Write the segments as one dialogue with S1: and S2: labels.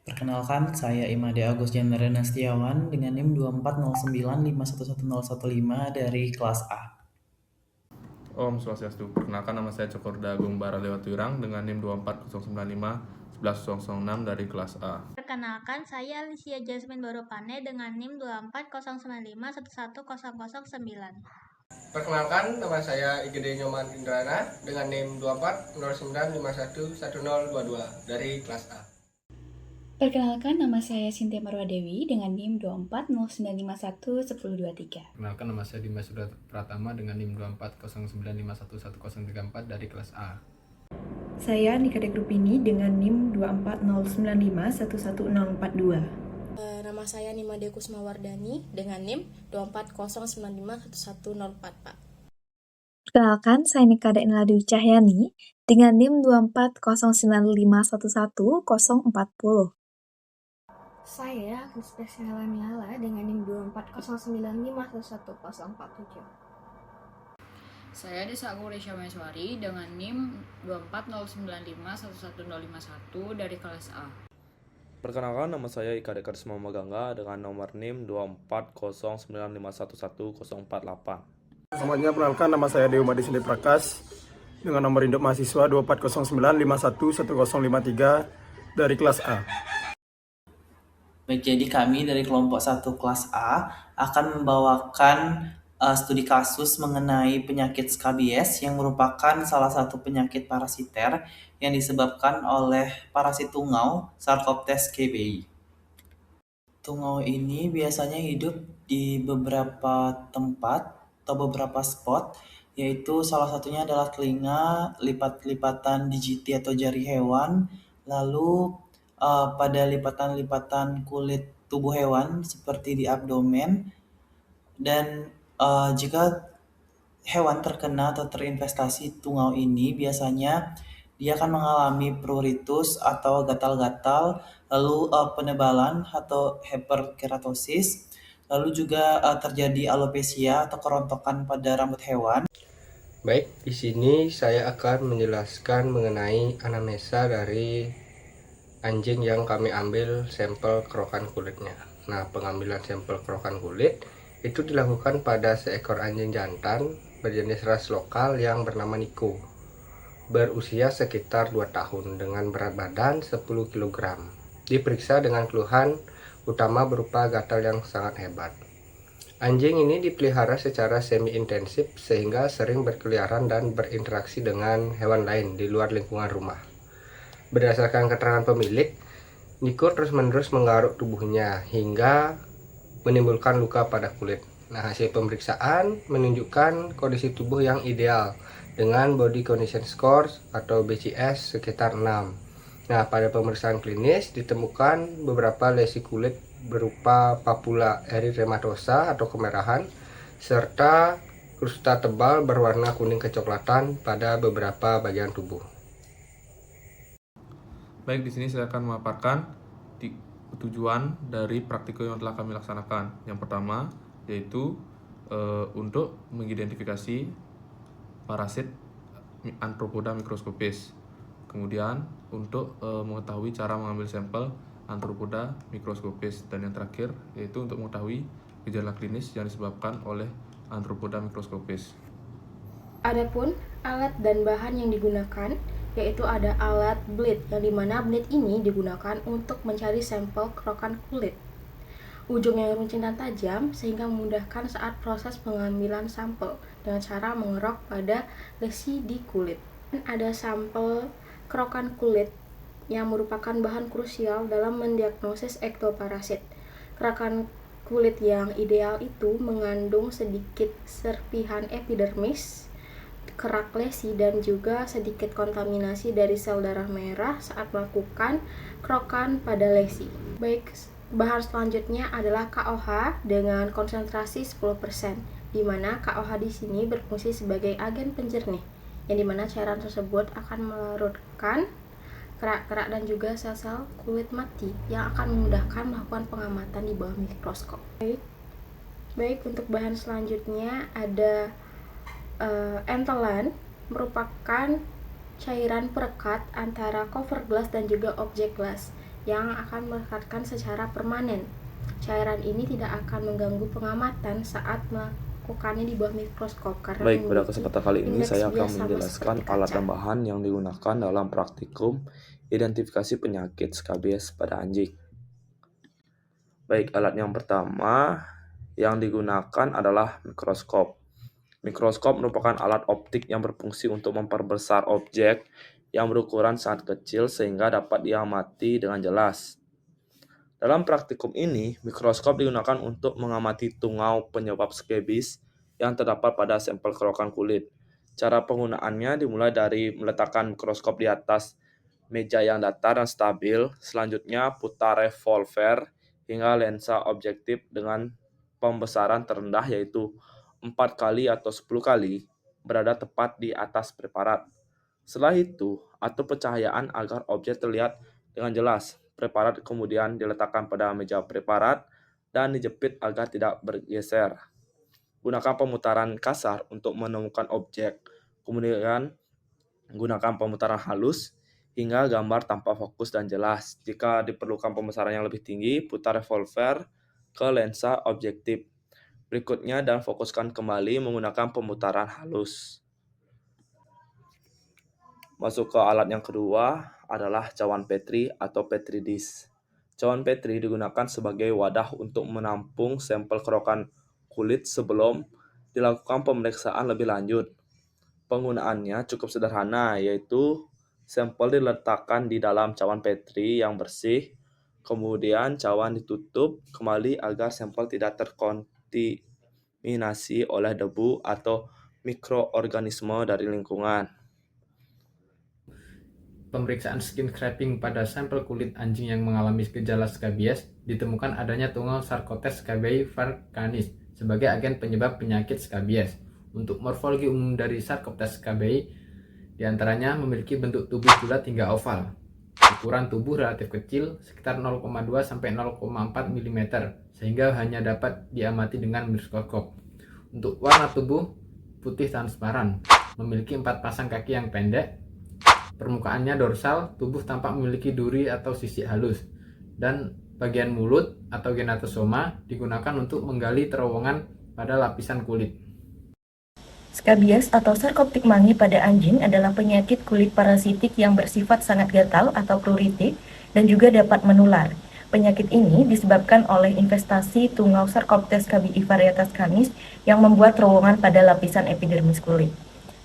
S1: Perkenalkan, saya Imade Agus Jandra Setiawan dengan NIM 24095111015 dari kelas A.
S2: Om Swastiastu. Perkenalkan, nama saya Cokorda Agung Baralewatwirang dengan NIM 24095111006 dari kelas A.
S3: Perkenalkan, saya Alicia Jasmine Boropane dengan NIM 24095111009.
S4: Perkenalkan, nama saya Igede Nyoman Indrana dengan NIM 2409511022 dari kelas A.
S5: Perkenalkan, nama saya Cynthia Marwa Dewi dengan NIM 24095111023.
S6: Perkenalkan, nama saya Dimas Sudha Pratama dengan NIM 24095111034 dari kelas A.
S7: Saya Nikade Grupini dengan NIM 24095111042.
S8: Nama saya Nimade Kusmawardani dengan NIM 24095111004, Pak.
S9: Perkenalkan, saya Nikade Enladwi Cahyani dengan NIM 24095111040.
S10: Saya Kuspesyala Miala dengan NIM 24095111047.
S11: Saya Desa Agung Resya Meswari dengan NIM 24095111051 dari kelas A.
S12: Perkenalkan, nama saya Ika Dekarisma Magangga dengan nomor NIM 24095111048.
S13: Semuanya, perkenalkan, nama saya Dewa Madisini Prakas dengan nomor induk mahasiswa 24095111053 dari kelas A.
S1: Baik, jadi kami dari kelompok 1 kelas A akan membawakan studi kasus mengenai penyakit skabies yang merupakan salah satu penyakit parasiter yang disebabkan oleh parasit tungau Sarcoptes kbi. Tungau ini biasanya hidup di beberapa tempat atau beberapa spot, yaitu salah satunya adalah telinga, lipat-lipatan digiti atau jari hewan, lalu pada lipatan-lipatan kulit tubuh hewan seperti di abdomen, dan jika hewan terkena atau terinfestasi tungau ini, biasanya dia akan mengalami pruritus atau gatal-gatal, lalu penebalan atau hyperkeratosis, lalu juga terjadi alopecia atau kerontokan pada rambut hewan.
S4: Baik, di sini saya akan menjelaskan mengenai anamnesa dari anjing yang kami ambil sampel kerokan kulitnya. Nah, pengambilan sampel kerokan kulit itu dilakukan pada seekor anjing jantan berjenis ras lokal yang bernama Niko, berusia sekitar 2 tahun dengan berat badan 10 kg. Diperiksa dengan keluhan utama berupa gatal yang sangat hebat. Anjing ini dipelihara secara semi-intensif sehingga sering berkeliaran dan berinteraksi dengan hewan lain di luar lingkungan rumah. Berdasarkan keterangan pemilik, Niko terus-menerus menggaruk tubuhnya hingga menimbulkan luka pada kulit. Nah, hasil pemeriksaan menunjukkan kondisi tubuh yang ideal dengan body condition score atau BCS sekitar 6. Nah, pada pemeriksaan klinis ditemukan beberapa lesi kulit berupa papula erythematosa atau kemerahan serta krusta tebal berwarna kuning kecoklatan pada beberapa bagian tubuh.
S2: Baik, di sini saya akan memaparkan tujuan dari praktikum yang telah kami laksanakan. Yang pertama yaitu untuk mengidentifikasi parasit Arthropoda microscopis. Kemudian untuk mengetahui cara mengambil sampel Arthropoda microscopis, dan yang terakhir yaitu untuk mengetahui gejala klinis yang disebabkan oleh Arthropoda microscopis.
S8: Adapun alat dan bahan yang digunakan yaitu ada alat blade, yang dimana blade ini digunakan untuk mencari sampel kerokan kulit. Ujung yang runcing dan tajam sehingga memudahkan saat proses pengambilan sampel dengan cara mengerok pada lesi di kulit. Ada sampel kerokan kulit yang merupakan bahan krusial dalam mendiagnosis ektoparasit. Kerokan kulit yang ideal itu mengandung sedikit serpihan epidermis, kerak lesi, dan juga sedikit kontaminasi dari sel darah merah saat melakukan kerokan pada lesi. Baik, bahan selanjutnya adalah KOH dengan konsentrasi 10%, di mana KOH di sini berfungsi sebagai agen penjernih, yang dimana cairan tersebut akan melarutkan kerak-kerak dan juga sel-sel kulit mati yang akan memudahkan melakukan pengamatan di bawah mikroskop. Baik, untuk bahan selanjutnya ada entelan, merupakan cairan perekat antara cover glass dan juga objek glass, yang akan melekatkan secara permanen. Cairan ini tidak akan mengganggu pengamatan saat melakukannya di bawah mikroskop karena
S12: Baik, pada
S8: memiliki
S12: kesempatan kali ini
S8: indeks
S12: saya akan
S8: bias sama
S12: menjelaskan
S8: seperti
S12: alat
S8: kaca.
S12: dan bahan yang digunakan dalam praktikum identifikasi penyakit skabies pada anjing. Baik, alat yang pertama yang digunakan adalah mikroskop. Mikroskop merupakan alat optik yang berfungsi untuk memperbesar objek yang berukuran sangat kecil sehingga dapat diamati dengan jelas. Dalam praktikum ini, mikroskop digunakan untuk mengamati tungau penyebab skabies yang terdapat pada sampel kerokan kulit. Cara penggunaannya dimulai dari meletakkan mikroskop di atas meja yang datar dan stabil, selanjutnya putar revolver hingga lensa objektif dengan pembesaran terendah yaitu 4 kali atau 10 kali berada tepat di atas preparat. Setelah itu, atur pencahayaan agar objek terlihat dengan jelas. Preparat kemudian diletakkan pada meja preparat dan dijepit agar tidak bergeser. Gunakan pemutaran kasar untuk menemukan objek. Kemudian gunakan pemutaran halus hingga gambar tampak fokus dan jelas. Jika diperlukan pembesaran yang lebih tinggi, putar revolver ke lensa objektif berikutnya dan fokuskan kembali menggunakan pemutaran halus. Masuk ke alat yang kedua adalah cawan Petri atau Petri dish. Cawan Petri digunakan sebagai wadah untuk menampung sampel kerokan kulit sebelum dilakukan pemeriksaan lebih lanjut. Penggunaannya cukup sederhana, yaitu sampel diletakkan di dalam cawan Petri yang bersih, kemudian cawan ditutup kembali agar sampel tidak terkontaminasi oleh debu atau mikroorganisme dari lingkungan.
S6: Pemeriksaan skin scraping pada sampel kulit anjing yang mengalami gejala skabies ditemukan adanya tungau Sarcodes scabiei vulgaris sebagai agen penyebab penyakit skabies. Untuk morfologi umum dari Sarcodes scabiei diantaranya memiliki bentuk tubuh bulat hingga oval, ukuran tubuh relatif kecil sekitar 0,2 sampai 0,4 mm sehingga hanya dapat diamati dengan mikroskop. Untuk warna tubuh putih transparan, memiliki 4 pasang kaki yang pendek. Permukaannya dorsal, tubuh tampak memiliki duri atau sisik halus, dan bagian mulut atau genatosoma digunakan untuk menggali terowongan pada lapisan kulit.
S14: Skabies atau sarkoptik mangi pada anjing adalah penyakit kulit parasitik yang bersifat sangat gatal atau pruritik dan juga dapat menular. Penyakit ini disebabkan oleh infestasi tungau Sarcoptes scabiei varietas canis yang membuat terowongan pada lapisan epidermis kulit.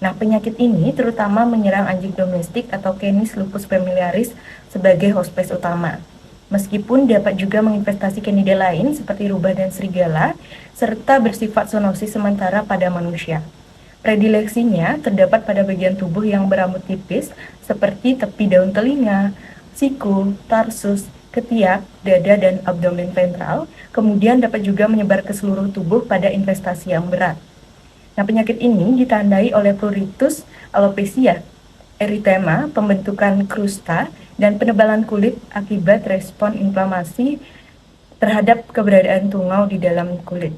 S14: Nah, penyakit ini terutama menyerang anjing domestik atau Canis lupus familiaris sebagai hospes utama. Meskipun dapat juga menginvestasi Canidae lain seperti rubah dan serigala, serta bersifat zoonosis sementara pada manusia. Predileksinya terdapat pada bagian tubuh yang berambut tipis seperti tepi daun telinga, siku, tarsus, ketiak, dada, dan abdomen ventral, kemudian dapat juga menyebar ke seluruh tubuh pada investasi yang berat. Nah, penyakit ini ditandai oleh pruritus, alopecia, eritema, pembentukan krusta, dan penebalan kulit akibat respon inflamasi terhadap keberadaan tungau di dalam kulit.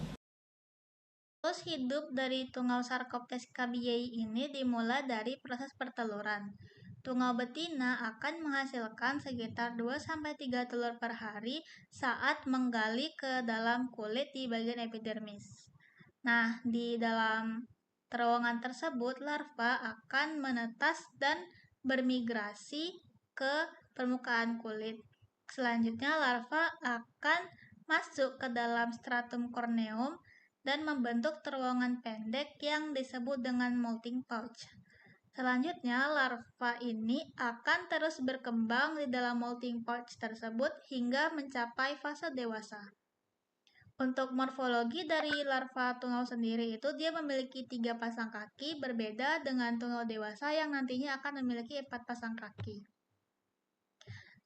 S3: Siklus hidup dari tungau Sarcoptes scabiei ini dimulai dari proses perteluran. Tungau betina akan menghasilkan sekitar 2-3 telur per hari saat menggali ke dalam kulit di bagian epidermis. Nah, di dalam terowongan tersebut, larva akan menetas dan bermigrasi ke permukaan kulit. Selanjutnya, larva akan masuk ke dalam stratum corneum dan membentuk terowongan pendek yang disebut dengan molting pouch. Selanjutnya, larva ini akan terus berkembang di dalam molting pouch tersebut hingga mencapai fase dewasa. Untuk morfologi dari larva tungau sendiri itu dia memiliki 3 pasang kaki, berbeda dengan tungau dewasa yang nantinya akan memiliki 4 pasang kaki.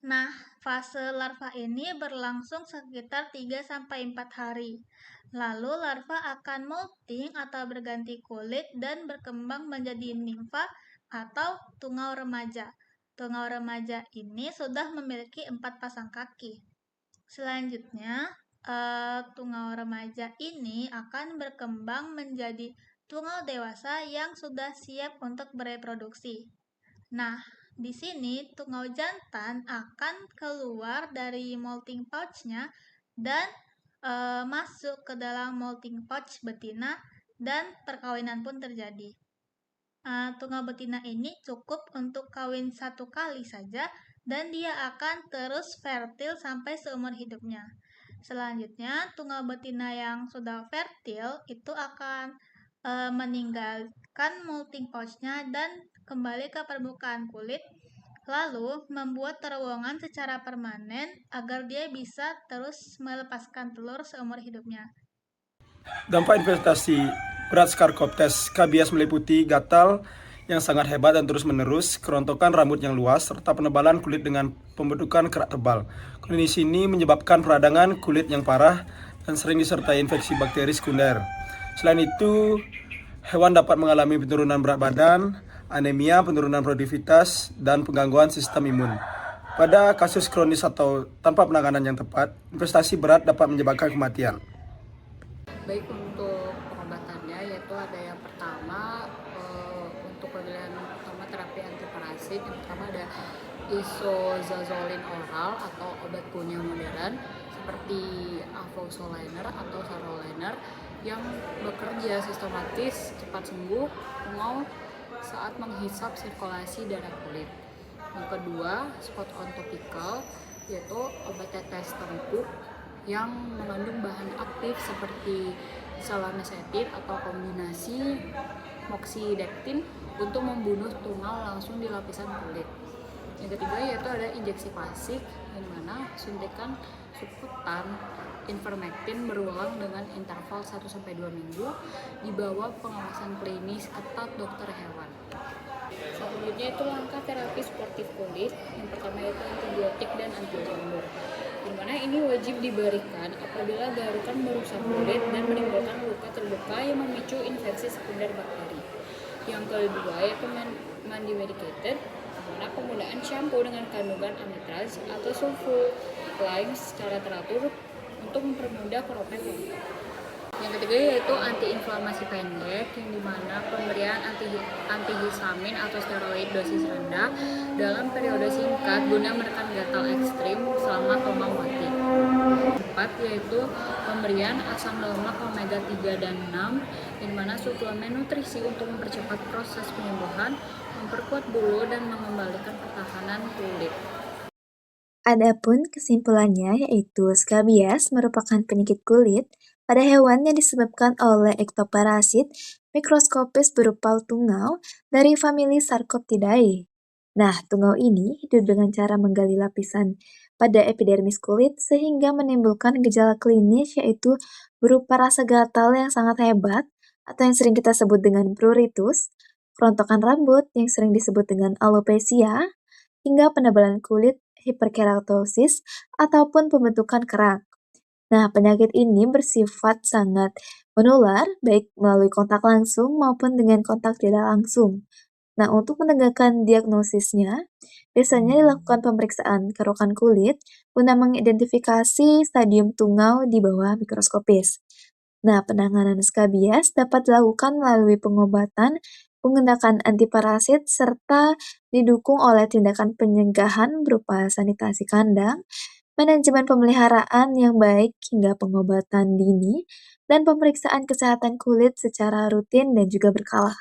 S3: Nah, fase larva ini berlangsung sekitar 3-4 hari. Lalu larva akan molting atau berganti kulit dan berkembang menjadi nimfa atau tungau remaja. Tungau remaja ini sudah memiliki 4 pasang kaki. Selanjutnya, tungau remaja ini akan berkembang menjadi tungau dewasa yang sudah siap untuk bereproduksi. Nah, Di sini, tungau jantan akan keluar dari molting pouch-nya dan masuk ke dalam molting pouch betina dan perkawinan pun terjadi. Tungau betina ini cukup untuk kawin 1 kali saja dan dia akan terus fertil sampai seumur hidupnya. Selanjutnya, tungau betina yang sudah fertil itu akan meninggalkan molting pouch-nya dan kembali ke permukaan kulit, lalu membuat terowongan secara permanen agar dia bisa terus melepaskan telur seumur hidupnya.
S13: Dampak investasi berat Sarcoptes scabies meliputi gatal yang sangat hebat dan terus-menerus, kerontokan rambut yang luas, serta penebalan kulit dengan pembentukan kerak tebal. Kondisi ini menyebabkan peradangan kulit yang parah dan sering disertai infeksi bakteri sekunder. Selain itu, hewan dapat mengalami penurunan berat badan, anemia, penurunan produktivitas, dan penggangguan sistem imun. Pada kasus kronis atau tanpa penanganan yang tepat, investasi berat dapat menyebabkan kematian.
S11: Baik, untuk pengobatannya yaitu ada yang pertama untuk pemilihan utama terapi antiparasit. Yang pertama ada isozazolin oral atau obat kunyah modern seperti avosoliner atau saroliner yang bekerja sistematis, cepat sembuh tungau saat menghisap sirkulasi darah kulit. Yang kedua, spot on topical yaitu obat tetes tengkuk yang mengandung bahan aktif seperti salamisetin atau kombinasi moxidectin untuk membunuh tungau langsung di lapisan kulit. Yang ketiga yaitu ada injeksi klasik, di mana suntikan subkutan ivermectin berulang dengan interval 1-2 minggu di bawah pengawasan klinis ketat dokter hewan. Selanjutnya itu langkah terapi sportif kulit. Yang pertama yaitu antibiotik dan anti jamur, di mana ini wajib diberikan apabila garukan merusak kulit dan menimbulkan luka terbuka yang memicu infeksi sekunder bakteri. Yang kedua yaitu mandi medicated, di mana penggunaan shampoo dengan kandungan amitraz atau sulfur lime secara teratur untuk mempermudah keropen luka. Yang ketiga yaitu antiinflamasi pendek, yang dimana pemberian antihistamin atau steroid dosis rendah dalam periode singkat guna menekan gatal ekstrim selama koma mati. Keempat yaitu pemberian asam lemak omega 3 dan 6, di mana suplemen nutrisi untuk mempercepat proses penyembuhan, memperkuat bulu dan mengembalikan pertahanan kulit.
S9: Adapun kesimpulannya yaitu skabies merupakan penyakit kulit pada hewan yang disebabkan oleh ektoparasit mikroskopis berupa tungau dari famili Sarcoptidae. Nah, tungau ini hidup dengan cara menggali lapisan pada epidermis kulit sehingga menimbulkan gejala klinis yaitu berupa rasa gatal yang sangat hebat atau yang sering kita sebut dengan pruritus, kerontokan rambut yang sering disebut dengan alopecia, hingga penebalan kulit hiperkeratosis ataupun pembentukan kerak. Nah, penyakit ini bersifat sangat menular baik melalui kontak langsung maupun dengan kontak tidak langsung. Nah, untuk menegakkan diagnosisnya, biasanya dilakukan pemeriksaan kerukan kulit guna mengidentifikasi stadium tungau di bawah mikroskopis. Nah, penanganan skabies dapat dilakukan melalui pengobatan, menggunakan antiparasit, serta didukung oleh tindakan pencegahan berupa sanitasi kandang, manajemen pemeliharaan yang baik hingga pengobatan dini, dan pemeriksaan kesehatan kulit secara rutin dan juga berkala.